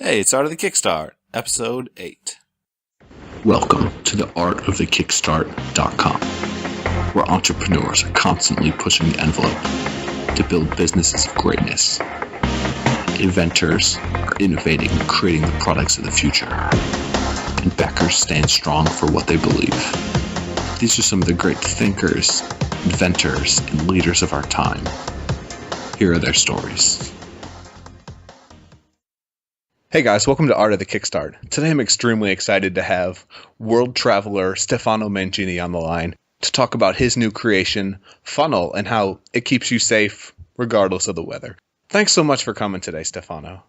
Hey, it's Art of the Kickstart, Episode 8. Welcome to the artofthekickstart.com, where entrepreneurs are constantly pushing the envelope to build businesses of greatness. Inventors are innovating and creating the products of the future, and backers stand strong for what they believe. These are some of the great thinkers, inventors, and leaders of our time. Here are their stories. Hey guys, welcome to Art of the Kickstart. Today I'm extremely excited to have world traveler Stefano Mangini on the line to talk about his new creation, Funnel, and how it keeps you safe regardless of the weather. Thanks so much for coming today, Stefano.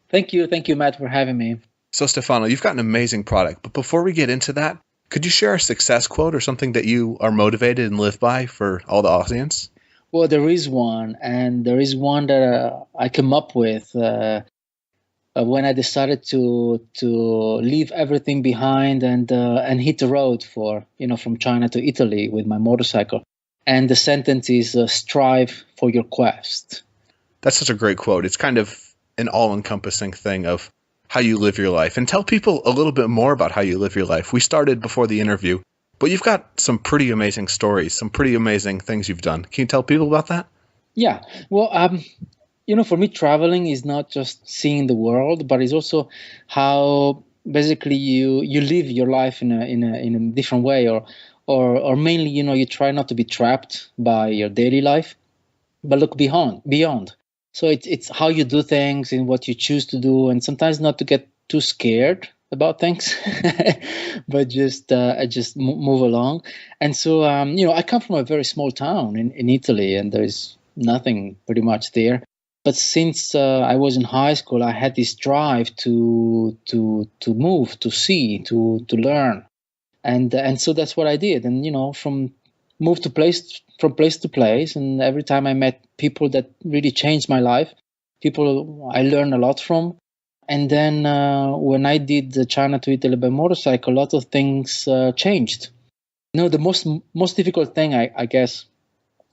Thank you, Matt, for having me. So Stefano, you've got an amazing product, but before we get into that, could you share a success quote or something that you are motivated and live by for all the audience? Well, there is one, and there is one that I came up with when I decided to leave everything behind and hit the road from China to Italy with my motorcycle. And the sentence is strive for your quest. That's such a great quote. It's kind of an all-encompassing thing of how you live your life. And tell people a little bit more about how you live your life. We started before the interview, but you've got some pretty amazing stories, some pretty amazing things you've done. Can you tell people about that? Yeah. Well, for me, traveling is not just seeing the world, but it's also how basically you live your life in a different way, or mainly, you try not to be trapped by your daily life, but look beyond. So it's how you do things and what you choose to do, and sometimes not to get too scared about things, but just move along. And so, I come from a very small town in Italy, and there's nothing pretty much there. But since I was in high school, I had this drive to move, to see, to learn, and so that's what I did. And from place to place, and every time I met people that really changed my life, people I learned a lot from. And then when I did the China to Italy by motorcycle, a lot of things changed. The most difficult thing, I guess,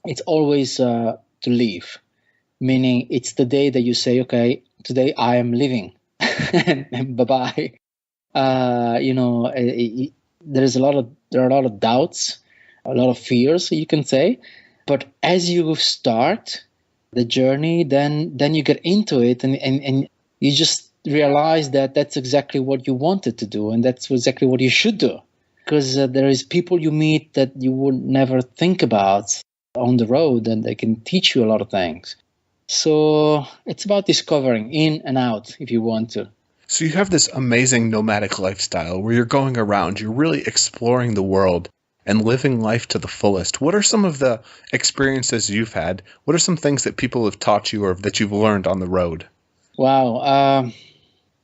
it's always to leave. Meaning it's the day that you say, okay, today I am leaving and bye-bye. There are a lot of doubts, a lot of fears, you can say. But as you start the journey, then you get into it and you just realize that that's exactly what you wanted to do. And that's exactly what you should do. Because there is people you meet that you would never think about on the road, and they can teach you a lot of things. So it's about discovering in and out if you want to. So you have this amazing nomadic lifestyle where you're going around, you're really exploring the world and living life to the fullest. What are some of the experiences you've had? What are some things that people have taught you or that you've learned on the road? Wow.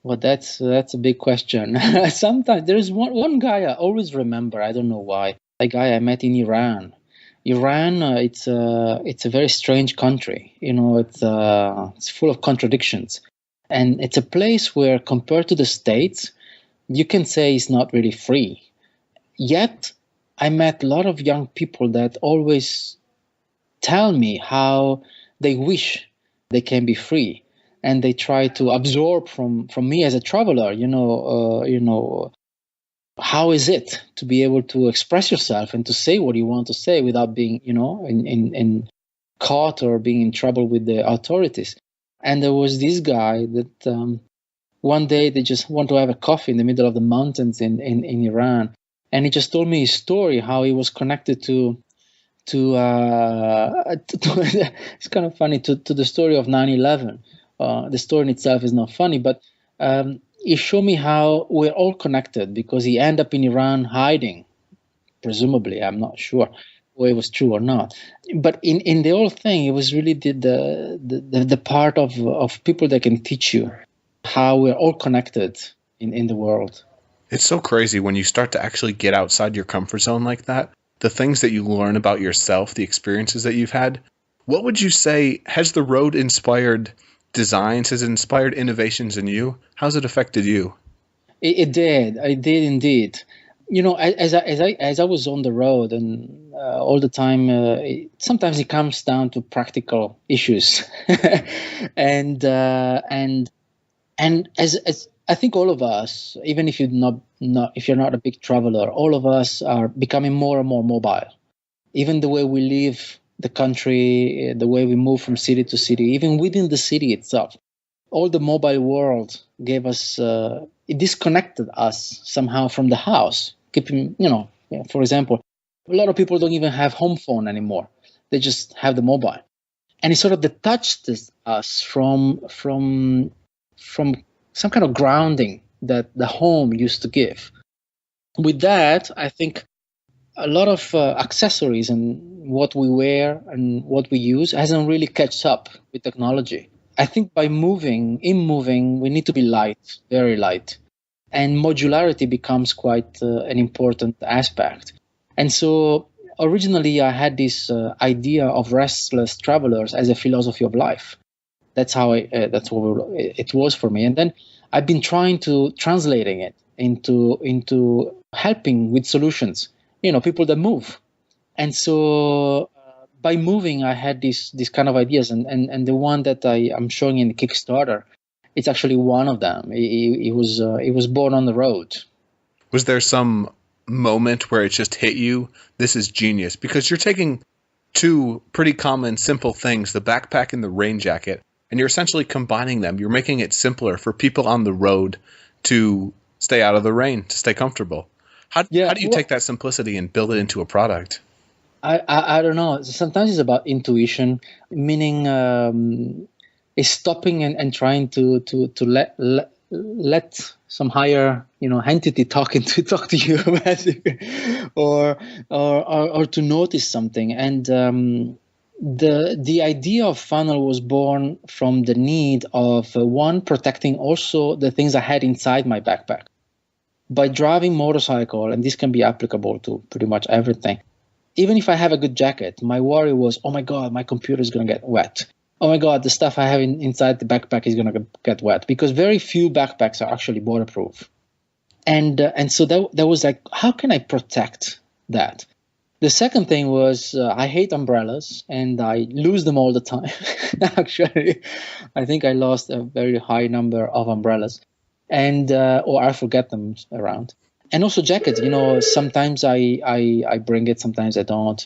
Well, that's a big question. Sometimes there's one guy I always remember. I don't know why. A guy I met in Iran. Iran, it's a very strange country. It's full of contradictions, and it's a place where, compared to the States, you can say it's not really free. Yet, I met a lot of young people that always tell me how they wish they can be free, and they try to absorb from me as a traveler. How is it to be able to express yourself and to say what you want to say without being, in caught or being in trouble with the authorities? And there was this guy that one day they just want to have a coffee in the middle of the mountains in Iran, and he just told me his story, how he was connected to it's kind of funny to the story of 9/11. The story in itself is not funny, but he showed me how we're all connected, because he ended up in Iran hiding, presumably. I'm not sure whether it was true or not. But in the whole thing, it was really the part of people that can teach you how we're all connected in the world. It's so crazy when you start to actually get outside your comfort zone like that. The things that you learn about yourself, the experiences that you've had. What would you say, has the road inspired designs? Has it inspired innovations in you? How's it affected you? It did. I did indeed. As I was on the road and all the time, sometimes it comes down to practical issues, and And as I think all of us, even if if you're not a big traveler, all of us are becoming more and more mobile. Even the way we live the country, the way we move from city to city, even within the city itself, all the mobile world gave us, it disconnected us somehow from the house. Keeping, for example, a lot of people don't even have home phone anymore. They just have the mobile, and it sort of detached us from some kind of grounding that the home used to give. With that, I think a lot of accessories and what we wear and what we use hasn't really catch up with technology. I think by moving, we need to be light, very light. And modularity becomes quite an important aspect. And so originally I had this idea of restless travelers as a philosophy of life. That's how that's what it was for me. And then I've been trying to translating it into helping with solutions, people that move. And so by moving, I had these kind of ideas, and the one that I'm showing in the Kickstarter, it's actually one of them. It was born on the road. Was there some moment where it just hit you, this is genius? Because you're taking two pretty common, simple things, the backpack and the rain jacket, and you're essentially combining them. You're making it simpler for people on the road to stay out of the rain, to stay comfortable. How do you take that simplicity and build it into a product? I don't know. Sometimes it's about intuition, meaning is stopping and trying to let some higher entity talk to you, basically, or to notice something. And the idea of funnel was born from the need of one, protecting also the things I had inside my backpack. By driving motorcycle, and this can be applicable to pretty much everything, even if I have a good jacket, my worry was, oh my God, my computer is going to get wet. Oh my God, the stuff I have inside the backpack is going to get wet, because very few backpacks are actually waterproof. And so that was like, how can I protect that? The second thing was I hate umbrellas and I lose them all the time. Actually, I think I lost a very high number of umbrellas, and or I forget them around. And also jackets, sometimes I bring it, sometimes I don't.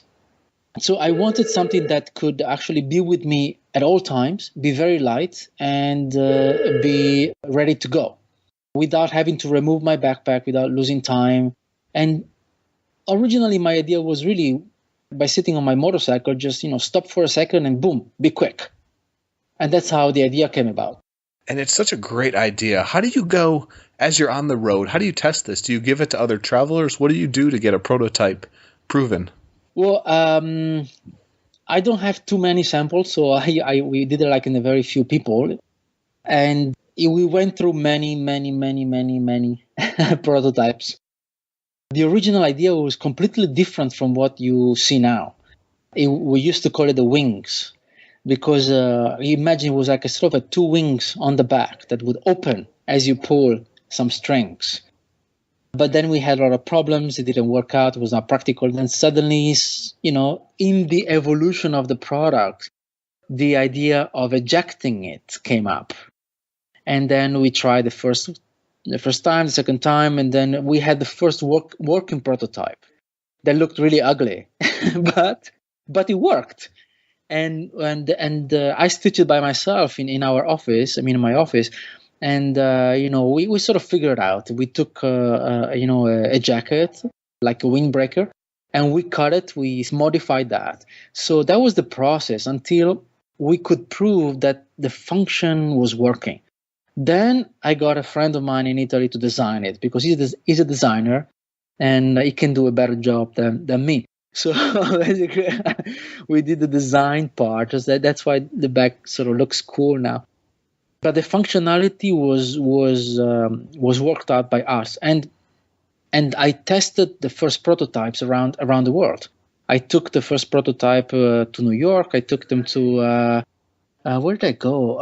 So I wanted something that could actually be with me at all times, be very light, and be ready to go without having to remove my backpack, without losing time. And originally my idea was really, by sitting on my motorcycle, just stop for a second and boom, be quick. And that's how the idea came about. And it's such a great idea. How do you go, as you're on the road, how do you test this? Do you give it to other travelers? What do you do to get a prototype proven? Well, I don't have too many samples, so we did it like in a very few people. And we went through many prototypes. The original idea was completely different from what you see now. We used to call it the wings, because you imagine it was like a sort of two wings on the back that would open as you pull some strings. But then we had a lot of problems. It didn't work out. It was not practical. Then suddenly, in the evolution of the product, the idea of ejecting it came up. And then we tried the first time, the second time, and then we had the first working prototype that looked really ugly, but it worked. And I stitched it by myself in our office. In my office. And, we sort of figured out. We took, a jacket, like a windbreaker, and we cut it. We modified that. So that was the process until we could prove that the function was working. Then I got a friend of mine in Italy to design it, because he's a designer and he can do a better job than me. So basically, we did the design part. That's why the back sort of looks cool now. But the functionality was worked out by us, and I tested the first prototypes around the world. I took the first prototype to New York. I took them to where did I go?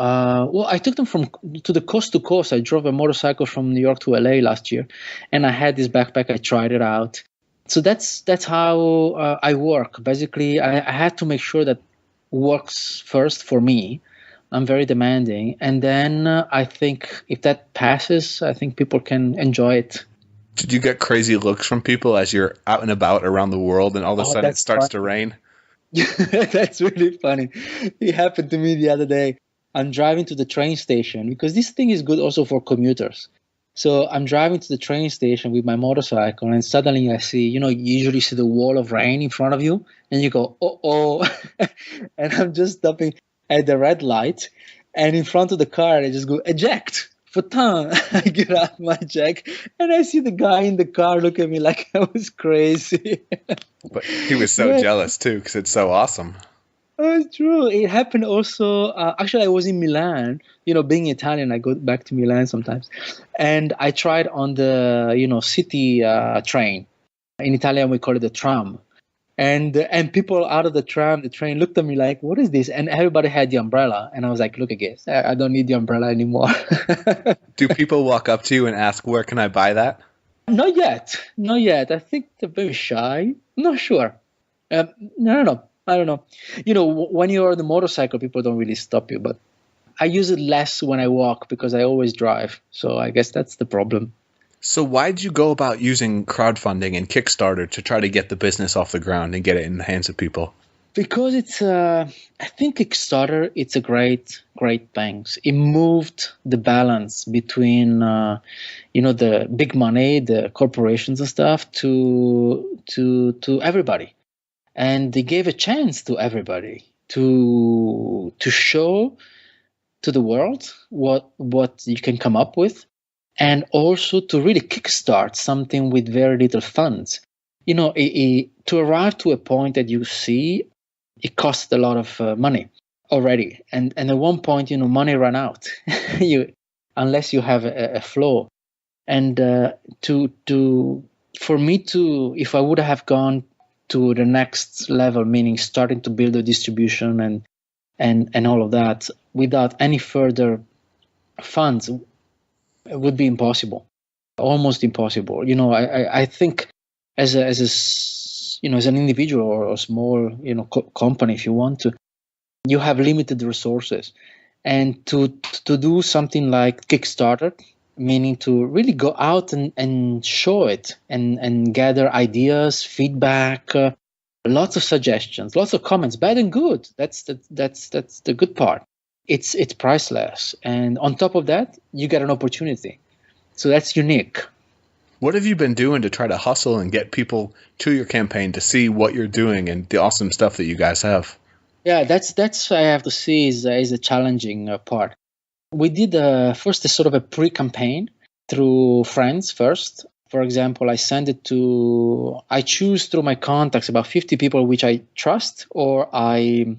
Well, I took them to the coast to coast. I drove a motorcycle from New York to LA last year, and I had this backpack. I tried it out. So that's how I work. Basically, I had to make sure that works first for me, I'm very demanding. And then I think if that passes, I think people can enjoy it. Did you get crazy looks from people as you're out and about around the world and all of a sudden it That's starts fun. to rain? That's really funny. It happened to me the other day. I'm driving to the train station because this thing is good also for commuters. So I'm driving to the train station with my motorcycle, and suddenly I see, you usually see the wall of rain in front of you, and you go, oh. And I'm just stopping at the red light, and in front of the car, I just go, eject. Futan. I get out my jack, and I see the guy in the car look at me like I was crazy. But he was so Yeah. jealous too because it's so awesome. Oh, it's true. It happened also. Actually, I was in Milan. Being Italian, I go back to Milan sometimes, and I tried on the city train. In Italian, we call it the tram, and people out of the train looked at me like, "What is this?" And everybody had the umbrella, and I was like, "Look, I guess I don't need the umbrella anymore." Do people walk up to you and ask, where can I buy that? Not yet. Not yet. I think they're very shy. I'm not sure. I don't know. I don't know. When you're on the motorcycle, people don't really stop you. But I use it less when I walk because I always drive. So I guess that's the problem. So why did you go about using crowdfunding and Kickstarter to try to get the business off the ground and get it in the hands of people? Because I think Kickstarter, it's a great thing. It moved the balance between, the big money, the corporations and stuff to everybody. And they gave a chance to everybody to show to the world what you can come up with, and also to really kickstart something with very little funds. To arrive to a point that you see, it costs a lot of money already, and at one point, money ran out. Unless you have a flow, and for me to, if I would have gone to the next level, meaning starting to build a distribution and all of that without any further funds, it would be impossible, almost impossible. I think as an individual or a small company, if you want to, you have limited resources, and to do something like Kickstarter, meaning to really go out and show it and gather ideas, feedback, lots of suggestions, lots of comments, bad and good. That's the good part. It's priceless, and on top of that, you get an opportunity. So that's unique. What have you been doing to try to hustle and get people to your campaign to see what you're doing and the awesome stuff that you guys have? Yeah, that's I have to say is a challenging part. We did first a sort of a pre-campaign through friends first. For example, I choose through my contacts about 50 people which I trust or I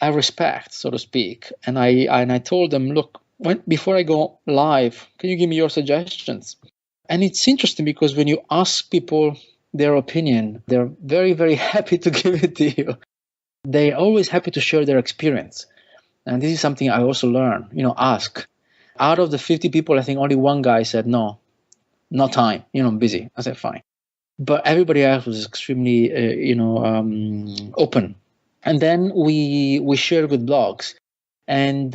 respect, so to speak. And I told them, look, before I go live, can you give me your suggestions? And it's interesting because when you ask people their opinion, they're very, very happy to give it to you. They're always happy to share their experience. And this is something I also learned, ask. Out of the 50 people, I think only one guy said, no time, I'm busy. I said, fine. But everybody else was extremely, open. And then we shared with blogs, and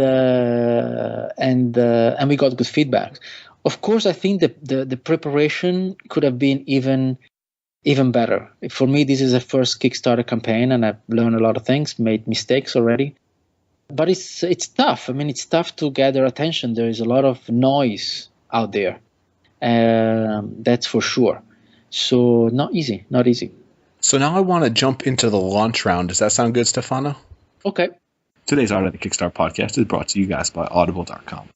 we got good feedback. Of course, I think the preparation could have been even better. For me, this is a first Kickstarter campaign, and I've learned a lot of things, made mistakes already. But it's tough. I mean, it's tough to gather attention. There is a lot of noise out there. That's for sure. So not easy. So now I want to jump into the launch round. Does that sound good, Stefano? Okay. Today's Art of the Kickstart podcast is brought to you guys by Audible.com.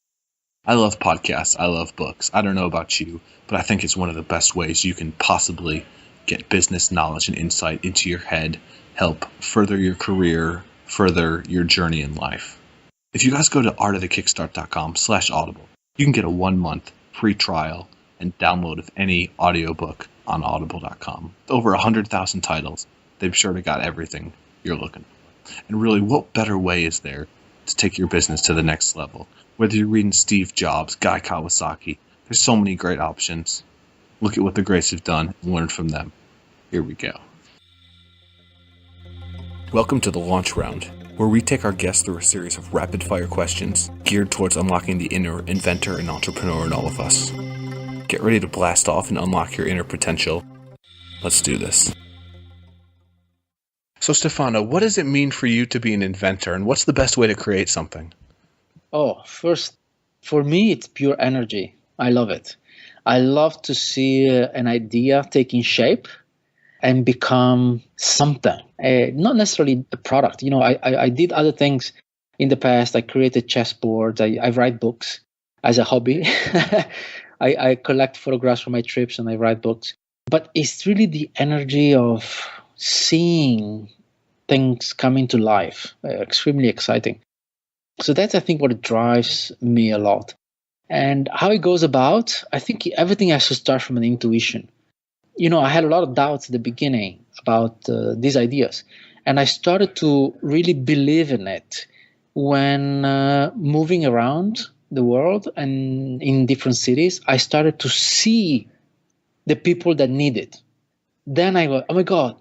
I love podcasts. I love books. I don't know about you, but I think it's one of the best ways you can possibly get business knowledge and insight into your head, help further your career, further your journey in life. If you guys go to artofthekickstart.com/audible, you can get a 1-month free trial and download of any audiobook on audible.com. Over 100,000 titles. They've sure to got everything you're looking for. And really, what better way is there to take your business to the next level? Whether you're reading Steve Jobs, Guy Kawasaki, there's so many great options. Look at what the greats have done and learn from them. Here we go. Welcome to the launch round. where we take our guests through a series of rapid-fire questions geared towards unlocking the inner inventor and entrepreneur in all of us. Get ready to blast off and unlock your inner potential. Let's do this. So, Stefano, what does it mean for you to be an inventor, and what's the best way to create something? Oh, first, for me, it's pure energy. I love it. I love to see an idea taking shape and become something, not necessarily a product. I did other things in the past. I created chessboards. I write books as a hobby. I collect photographs from my trips and I write books. But it's really the energy of seeing things come into life, extremely exciting. So that's, I think, what drives me a lot. And how it goes about, I think everything has to start from an intuition. I had a lot of doubts at the beginning about these ideas. And I started to really believe in it when moving around the world and in different cities, I started to see the people that need it. Then I go, oh my God,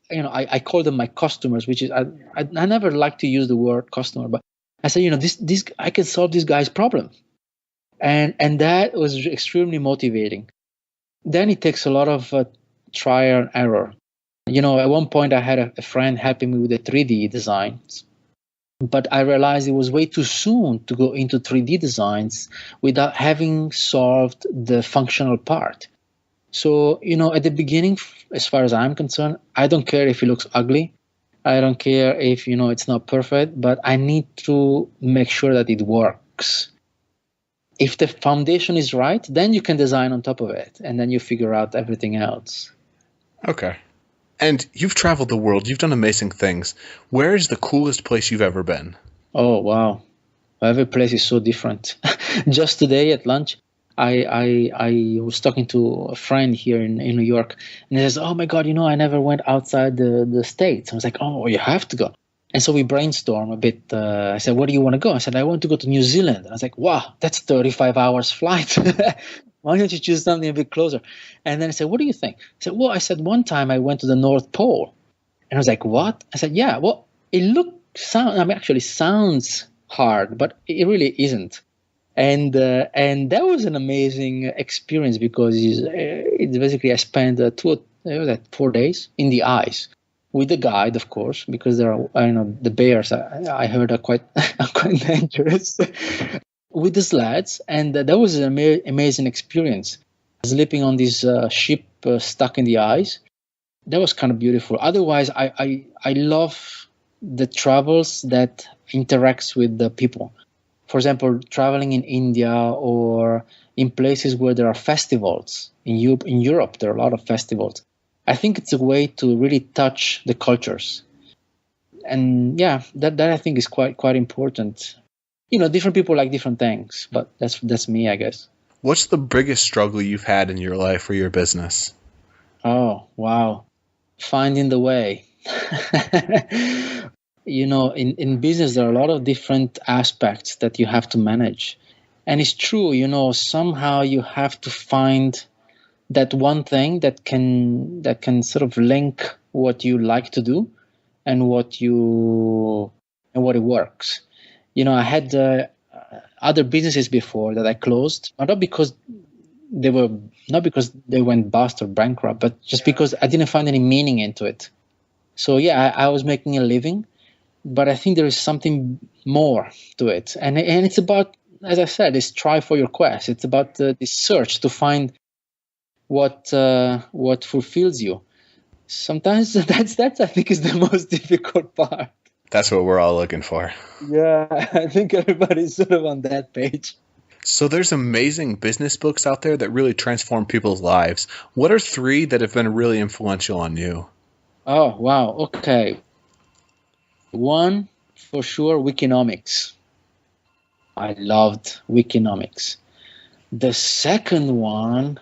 I call them my customers, which is, I never like to use the word customer, but I said, this I can solve this guy's problem. And that was extremely motivating. Then it takes a lot of trial and error. At one point I had a friend helping me with the 3D designs, but I realized it was way too soon to go into 3D designs without having solved the functional part. So, at the beginning, as far as I'm concerned, I don't care if it looks ugly. I don't care if, it's not perfect, but I need to make sure that it works. If the foundation is right, then you can design on top of it, and then you figure out everything else. Okay. And you've traveled the world. You've done amazing things. Where is the coolest place you've ever been? Oh, wow. Every place is so different. Just today at lunch, I was talking to a friend here in New York, and he says, oh my God, I never went outside the States. I was like, oh, you have to go. And so we brainstorm a bit. I said, where do you want to go? I said, I want to go to New Zealand. And I was like, wow, that's 35 hours flight. Why don't you choose something a bit closer? And then I said, what do you think? I said, one time I went to the North Pole. And I was like, what? I said, yeah, well, actually sounds hard, but it really isn't. And that was an amazing experience because it's basically I spent 4 days in the ice with the guide, of course, because there are the bears. I heard are quite quite dangerous with the sleds, and that was an amazing experience. Sleeping on this ship stuck in the ice, that was kind of beautiful. Otherwise, I love the travels that interacts with the people. For example, traveling in India or in places where there are festivals. In Europe, there are a lot of festivals. I think it's a way to really touch the cultures. And yeah, that I think is quite important. Different people like different things, but that's me, I guess. What's the biggest struggle you've had in your life or your business? Oh, wow. Finding the way. In business, there are a lot of different aspects that you have to manage. And it's true, somehow you have to find that one thing that can sort of link what you like to do and what it works. I had other businesses before that I closed, not because they went bust or bankrupt, but just because I didn't find any meaning into it. So yeah, I was making a living, but I think there is something more to it, and it's about, as I said, it's try for your quest. It's about this search to find what fulfills you. Sometimes that's I think is the most difficult part. That's what we're all looking for. Yeah, I think everybody's sort of on that page. So there's amazing business books out there that really transform people's lives. What are 3 that have been really influential on you? Oh, wow. Okay. One, for sure, Wikinomics. I loved Wikinomics. The second one,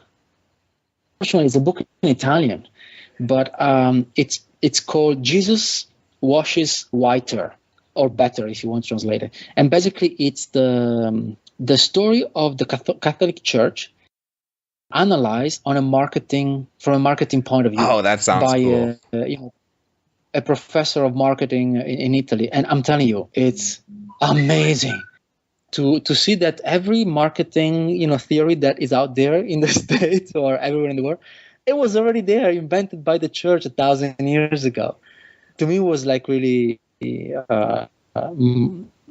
unfortunately, it's a book in Italian, but it's called Jesus Washes Whiter, or Better if you want to translate it. And basically, it's the story of the Catholic Church analyzed from a marketing point of view. Oh, that sounds cool. a professor of marketing in Italy, and I'm telling you, it's amazing to see that every marketing theory that is out there in the States or everywhere in the world, it was already there, invented by the church 1,000 years ago. To me, it was like really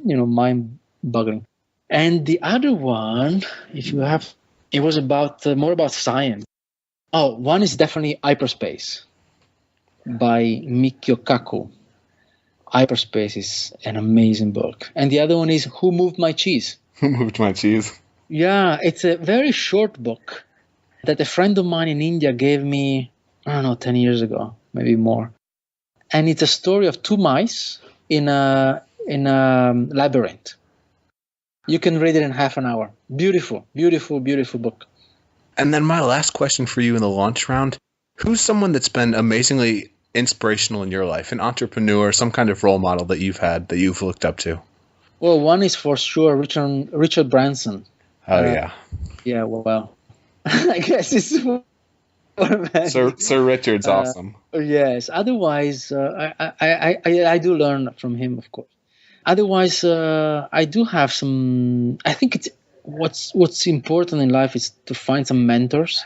mind-boggling. And the other one, it was about more about science. Oh, one is definitely Hyperspace by Mikio Kaku. Hyperspace is an amazing book. And the other one is Who Moved My Cheese? Who moved my cheese? Yeah, it's a very short book that a friend of mine in India gave me, I don't know, 10 years ago, maybe more. And it's a story of two mice in a labyrinth. You can read it in half an hour. Beautiful, beautiful, beautiful book. And then my last question for you in the launch round, who's someone that's been amazingly inspirational in your life, an entrepreneur, some kind of role model that you've had, that you've looked up to? Well, one is for sure Richard Branson. Oh, yeah. Yeah, well, I guess it's... Sir Richard's awesome. Yes. Otherwise, I do learn from him, of course. Otherwise, I do have some. I think it's what's important in life is to find some mentors,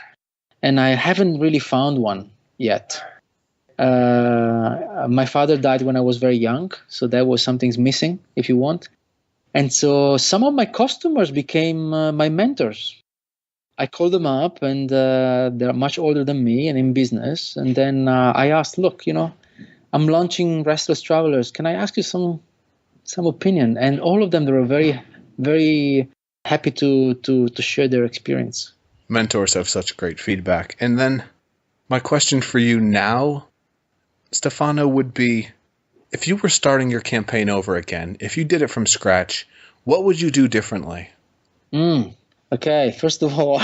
and I haven't really found one yet. My father died when I was very young, so that was something's missing, if you want. And so some of my customers became my mentors. I called them up, and they're much older than me and in business. And then I asked, look, I'm launching Restless Travelers. Can I ask you some opinion? And all of them, they were very, very happy to share their experience. Mentors have such great feedback. And then my question for you now, Stefano, would be, if you were starting your campaign over again, if you did it from scratch, what would you do differently? Okay, first of all,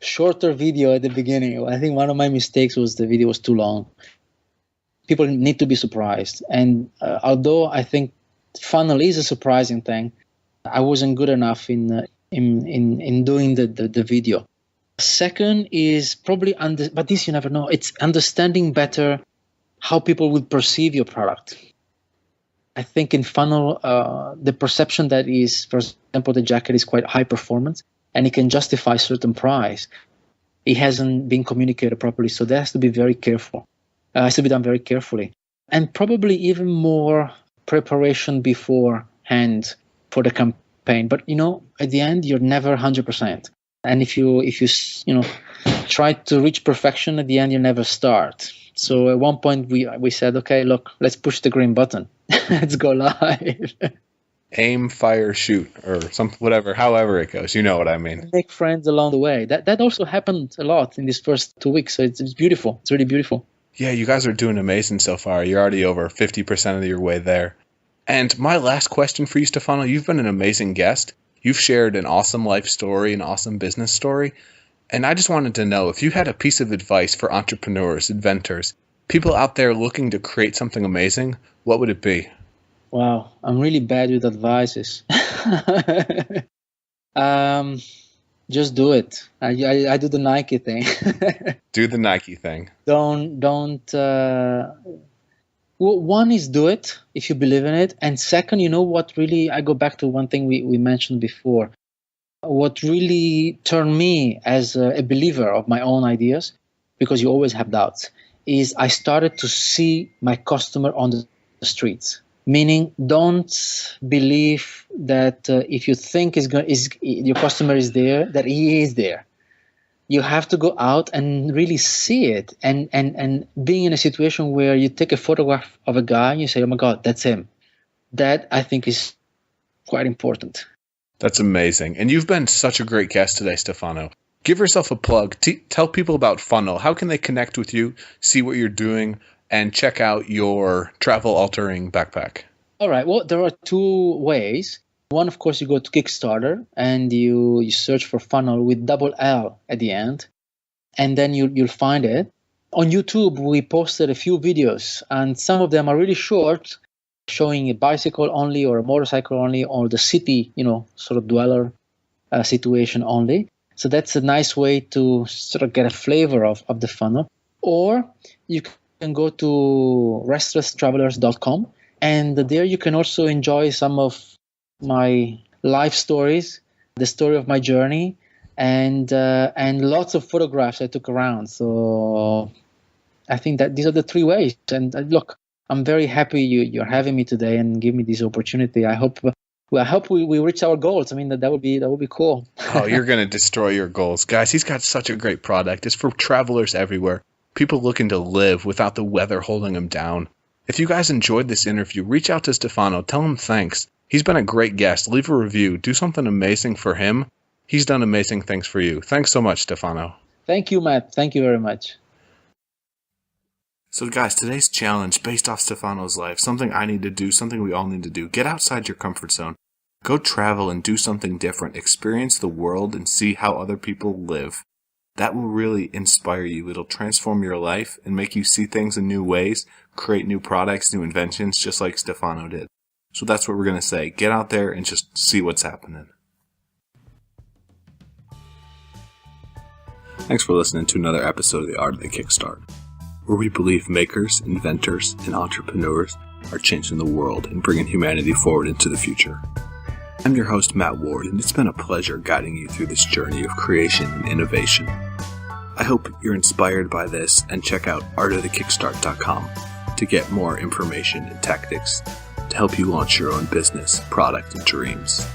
shorter video at the beginning. I think one of my mistakes was the video was too long. People need to be surprised. And although I think funnel is a surprising thing, I wasn't good enough in doing the video. Second is probably, but this you never know, it's understanding better how people would perceive your product. I think in funnel, the perception that is, for example, the jacket is quite high performance and it can justify certain price. It hasn't been communicated properly, so that has to be very careful. It has to be done very carefully. And probably even more preparation beforehand for the campaign. But, at the end, you're never 100%. And if you try to reach perfection, at the end, you never start. So at one point we said, okay, look, let's push the green button. Let's go live. Aim, fire, shoot, or whatever, however it goes. You know what I mean. Make friends along the way. That also happened a lot in these first 2 weeks. So it's beautiful. It's really beautiful. Yeah, you guys are doing amazing so far. You're already over 50% of your way there. And my last question for you, Stefano, you've been an amazing guest. You've shared an awesome life story, an awesome business story. And I just wanted to know, if you had a piece of advice for entrepreneurs, inventors, people out there looking to create something amazing, what would it be? Wow, I'm really bad with advices. Just do it. I do the Nike thing. Do the Nike thing. One is do it if you believe in it. And second, what really, I go back to one thing we mentioned before. What really turned me as a believer of my own ideas, because you always have doubts, is I started to see my customer on the streets. Meaning, don't believe that if you think your customer is there, that he is there. You have to go out and really see it, and being in a situation where you take a photograph of a guy and you say, oh my God, that's him. That, I think, is quite important. That's amazing. And you've been such a great guest today, Stefano. Give yourself a plug. Tell people about Funnel. How can they connect with you, see what you're doing, and check out your travel-altering backpack? All right. Well, there are two ways. One, of course, you go to Kickstarter and you search for Funnel with double L at the end, and then you'll find it. On YouTube, we posted a few videos, and some of them are really short, showing a bicycle only or a motorcycle only or the city, sort of dweller situation only. So that's a nice way to sort of get a flavor of the funnel. Or you can go to restlesstravelers.com, and there you can also enjoy some of my life stories, the story of my journey, and lots of photographs I took around. So I think that these are the three ways. And look, I'm very happy you're having me today and give me this opportunity. I hope we reach our goals. I mean, that would be cool. Oh, you're going to destroy your goals. Guys, he's got such a great product. It's for travelers everywhere. People looking to live without the weather holding them down. If you guys enjoyed this interview, reach out to Stefano. Tell him thanks. He's been a great guest. Leave a review. Do something amazing for him. He's done amazing things for you. Thanks so much, Stefano. Thank you, Matt. Thank you very much. So guys, today's challenge based off Stefano's life, something I need to do, something we all need to do. Get outside your comfort zone. Go travel and do something different. Experience the world and see how other people live. That will really inspire you. It'll transform your life and make you see things in new ways, create new products, new inventions, just like Stefano did. So that's what we're going to say. Get out there and just see what's happening. Thanks for listening to another episode of The Art of the Kickstart, where we believe makers, inventors, and entrepreneurs are changing the world and bringing humanity forward into the future. I'm your host, Matt Ward, and it's been a pleasure guiding you through this journey of creation and innovation. I hope you're inspired by this and check out artofthekickstart.com to get more information and tactics to help you launch your own business, product, and dreams.